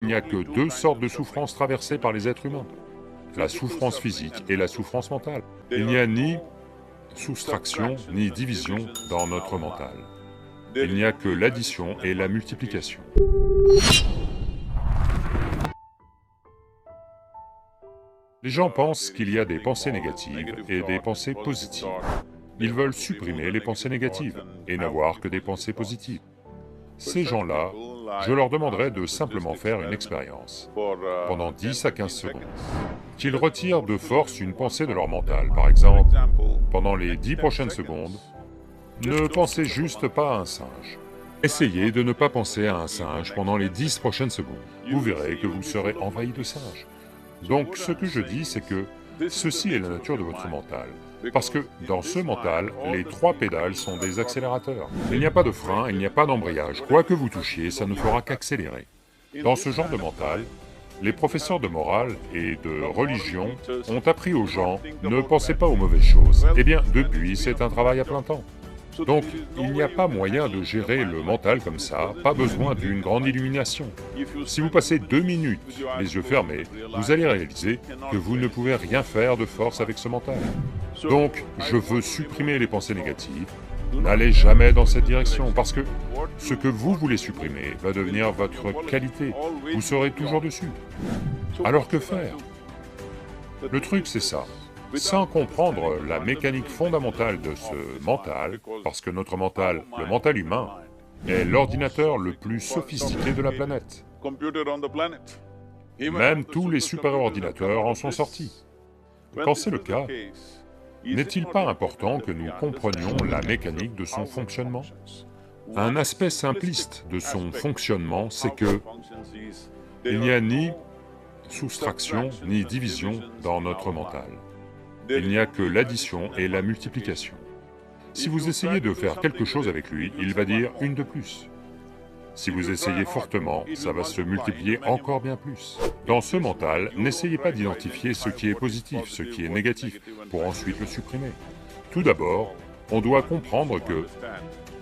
Il n'y a que deux sortes de souffrances traversées par les êtres humains. La souffrance physique et la souffrance mentale. Il n'y a ni soustraction ni division dans notre mental. Il n'y a que l'addition et la multiplication. Les gens pensent qu'il y a des pensées négatives et des pensées positives. Ils veulent supprimer les pensées négatives et n'avoir que des pensées positives. Ces gens-là, je leur demanderai de simplement faire une expérience, pendant 10 à 15 secondes, qu'ils retirent de force une pensée de leur mental. Par exemple, pendant les 10 prochaines secondes, ne pensez juste pas à un singe. Essayez de ne pas penser à un singe pendant les 10 prochaines secondes. Vous verrez que vous serez envahi de singes. Donc ce que je dis, c'est que ceci est la nature de votre mental. Parce que dans ce mental, les 3 pédales sont des accélérateurs. Il n'y a pas de frein, il n'y a pas d'embrayage. Quoi que vous touchiez, ça ne fera qu'accélérer. Dans ce genre de mental, les professeurs de morale et de religion ont appris aux gens « ne pensez pas aux mauvaises choses ». Eh bien, depuis, c'est un travail à plein temps. Donc, il n'y a pas moyen de gérer le mental comme ça, pas besoin d'une grande illumination. Si vous passez 2 minutes les yeux fermés, vous allez réaliser que vous ne pouvez rien faire de force avec ce mental. Donc, je veux supprimer les pensées négatives. N'allez jamais dans cette direction, parce que ce que vous voulez supprimer va devenir votre qualité. Vous serez toujours dessus. Alors que faire? Le truc, c'est ça. Sans comprendre la mécanique fondamentale de ce mental, parce que notre mental, le mental humain, est l'ordinateur le plus sophistiqué de la planète. Même tous les super-ordinateurs en sont sortis. Quand c'est le cas, n'est-il pas important que nous comprenions la mécanique de son fonctionnement? Un aspect simpliste de son fonctionnement, c'est que il n'y a ni soustraction ni division dans notre mental. Il n'y a que l'addition et la multiplication. Si vous essayez de faire quelque chose avec lui, il va dire une de plus. Si vous essayez fortement, ça va se multiplier encore bien plus. Dans ce mental, n'essayez pas d'identifier ce qui est positif, ce qui est négatif, pour ensuite le supprimer. Tout d'abord, on doit comprendre que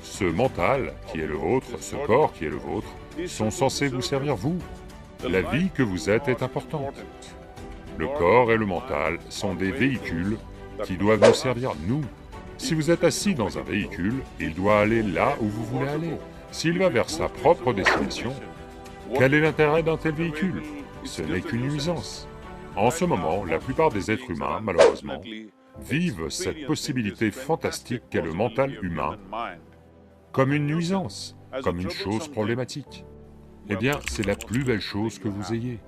ce mental qui est le vôtre, ce corps qui est le vôtre, sont censés vous servir vous. La vie que vous êtes est importante. Le corps et le mental sont des véhicules qui doivent nous servir nous. Si vous êtes assis dans un véhicule, il doit aller là où vous voulez aller. S'il va vers sa propre destination, quel est l'intérêt d'un tel véhicule? Ce n'est qu'une nuisance. En ce moment, la plupart des êtres humains, malheureusement, vivent cette possibilité fantastique qu'est le mental humain comme une nuisance, comme une chose problématique. Eh bien, c'est la plus belle chose que vous ayez.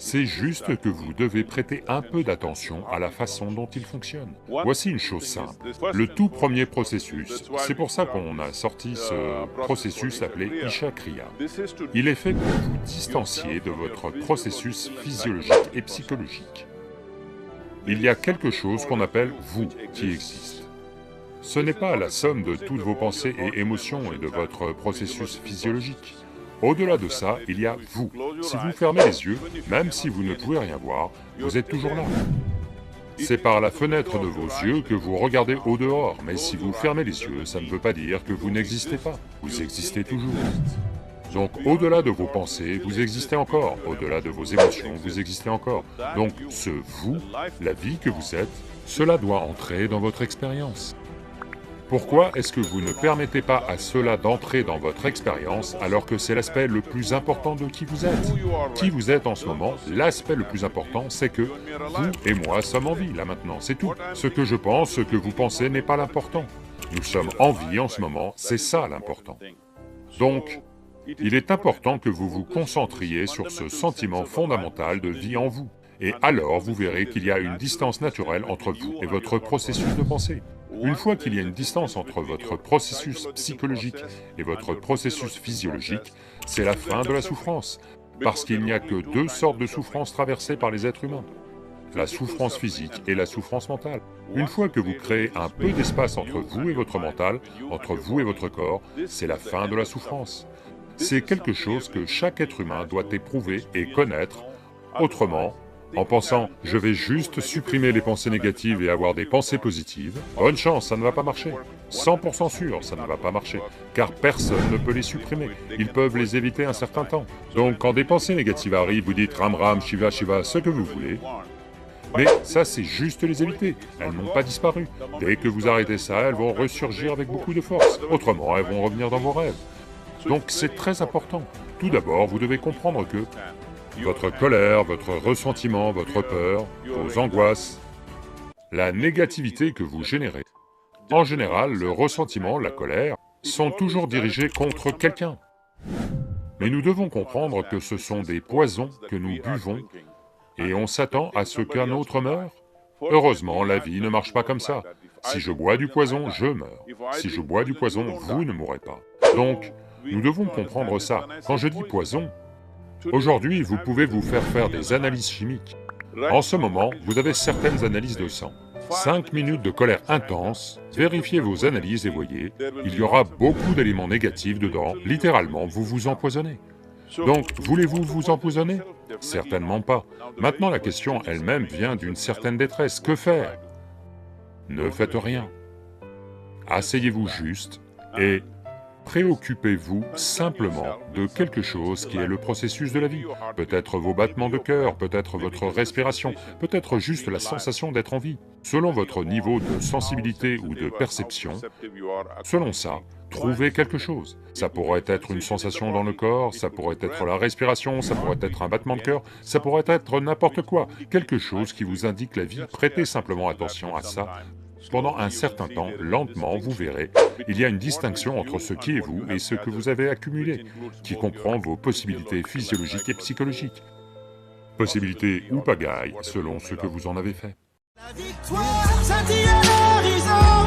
C'est juste que vous devez prêter un peu d'attention à la façon dont il fonctionne. Voici une chose simple, le tout premier processus, c'est pour ça qu'on a sorti ce processus appelé Isha Kriya. Il est fait pour vous distancier de votre processus physiologique et psychologique. Il y a quelque chose qu'on appelle vous qui existe. Ce n'est pas la somme de toutes vos pensées et émotions et de votre processus physiologique. Au-delà de ça, il y a vous. Si vous fermez les yeux, même si vous ne pouvez rien voir, vous êtes toujours là. C'est par la fenêtre de vos yeux que vous regardez au dehors, mais si vous fermez les yeux, ça ne veut pas dire que vous n'existez pas. Vous existez toujours. Donc au-delà de vos pensées, vous existez encore. Au-delà de vos émotions, vous existez encore. Donc ce vous, la vie que vous êtes, cela doit entrer dans votre expérience. Pourquoi est-ce que vous ne permettez pas à cela d'entrer dans votre expérience alors que c'est l'aspect le plus important de qui vous êtes? Qui vous êtes en ce moment, l'aspect le plus important, c'est que vous et moi sommes en vie, là maintenant, c'est tout. Ce que je pense, ce que vous pensez n'est pas l'important. Nous sommes en vie en ce moment, c'est ça l'important. Donc, il est important que vous vous concentriez sur ce sentiment fondamental de vie en vous. Et alors vous verrez qu'il y a une distance naturelle entre vous et votre processus de pensée. Une fois qu'il y a une distance entre votre processus psychologique et votre processus physiologique, c'est la fin de la souffrance, parce qu'il n'y a que 2 sortes de souffrances traversées par les êtres humains. La souffrance physique et la souffrance mentale. Une fois que vous créez un peu d'espace entre vous et votre mental, entre vous et votre corps, c'est la fin de la souffrance. C'est quelque chose que chaque être humain doit éprouver et connaître, autrement, en pensant « je vais juste supprimer les pensées négatives et avoir des pensées positives », bonne chance, ça ne va pas marcher. 100% sûr, ça ne va pas marcher, car personne ne peut les supprimer, ils peuvent les éviter un certain temps. Donc quand des pensées négatives arrivent, vous dites « ram ram, shiva shiva », ce que vous voulez, mais ça c'est juste les éviter, elles n'ont pas disparu. Dès que vous arrêtez ça, elles vont ressurgir avec beaucoup de force, autrement elles vont revenir dans vos rêves. Donc c'est très important. Tout d'abord, vous devez comprendre que votre colère, votre ressentiment, votre peur, vos angoisses, la négativité que vous générez, en général, le ressentiment, la colère, sont toujours dirigés contre quelqu'un. Mais nous devons comprendre que ce sont des poisons que nous buvons et on s'attend à ce qu'un autre meure. Heureusement, la vie ne marche pas comme ça. Si je bois du poison, je meurs. Si je bois du poison, vous ne mourrez pas. Donc, nous devons comprendre ça. Quand je dis poison, aujourd'hui, vous pouvez vous faire des analyses chimiques. En ce moment, vous avez certaines analyses de sang. 5 minutes de colère intense, vérifiez vos analyses et voyez, il y aura beaucoup d'éléments négatifs dedans, littéralement, vous vous empoisonnez. Donc, voulez-vous vous empoisonner? Certainement pas. Maintenant, la question elle-même vient d'une certaine détresse. Que faire? Ne faites rien. Asseyez-vous juste et préoccupez-vous simplement de quelque chose qui est le processus de la vie. Peut-être vos battements de cœur, peut-être votre respiration, peut-être juste la sensation d'être en vie. Selon votre niveau de sensibilité ou de perception, selon ça, trouvez quelque chose. Ça pourrait être une sensation dans le corps, ça pourrait être la respiration, ça pourrait être un battement de cœur, ça pourrait être n'importe quoi, quelque chose qui vous indique la vie. Prêtez simplement attention à ça. Pendant un certain temps, lentement, vous verrez, il y a une distinction entre ce qui est vous et ce que vous avez accumulé, qui comprend vos possibilités physiologiques et psychologiques. Possibilités ou pagailles, selon ce que vous en avez fait. La victoire scintille à l'horizon.